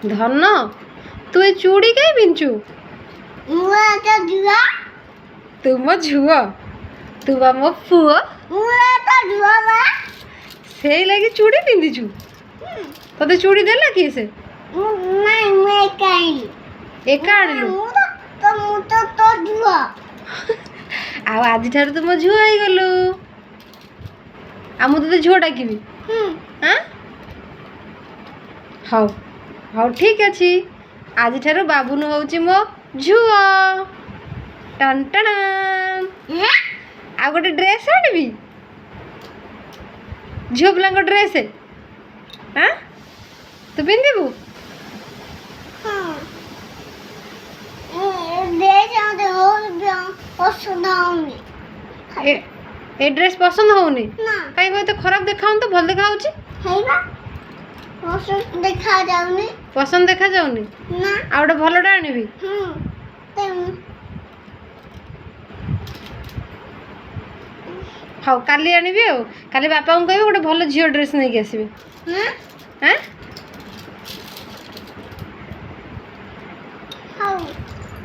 ଧନ ତୁ ଏ ଚୁଡ଼ି କାଇଁ ପିନ୍ଧୁଛୁ? ତୁ ମୋ ଝୁଅ, ତୁ ବା ମୋ ପୁଅ, ସେଇ ଲାଗି ଚୁଡ଼ି ପିନ୍ଧିଛୁ। ତତେ ଚୁଡ଼ି ଦେଲା କିଏ ସେ? ଏକା ଆଣିଲୁ? ଆଉ ଆଜିଠାରୁ ତୁ ମୋ ଝୁଅ ହେଇଗଲୁ। ଆଉ ମୁଁ ତତେ ଝୁଅ ଡାକିବି? ଆଁ ହଉ ହଉ ଠିକ୍ ଅଛି, ଆଜିଠାରୁ ବାବୁନୁ ହେଉଛି ମୋ ଝୁଅ। ଟନ୍ ଟନ୍। ଆଉ ଗୋଟେ ଡ୍ରେସ୍ ଆଣିବି, ଝିଅ ପିଲାଙ୍କ ଡ୍ରେସ୍। ଆଁ ତୁ ପିନ୍ଧିବୁ? ଏ ଡ୍ରେସ୍ ପସନ୍ଦ ହଉନି? କାଇଁ ଏତେ ଖରାପ ଦେଖାଉନି ତ, ଭଲ ଦେଖାଉଛି। ପସନ୍ଦ ଦେଖାଯାଉନି? ଆଉ ଗୋଟେ ଭଲଟା ଆଣିବି। ହଉ କାଲି ଆଣିବି। ଆଉ କାଲି ବାପାଙ୍କୁ କହିବି ଗୋଟେ ଭଲ ଝିଅ ଡ୍ରେସ୍ ନେଇକି ଆସିବେ।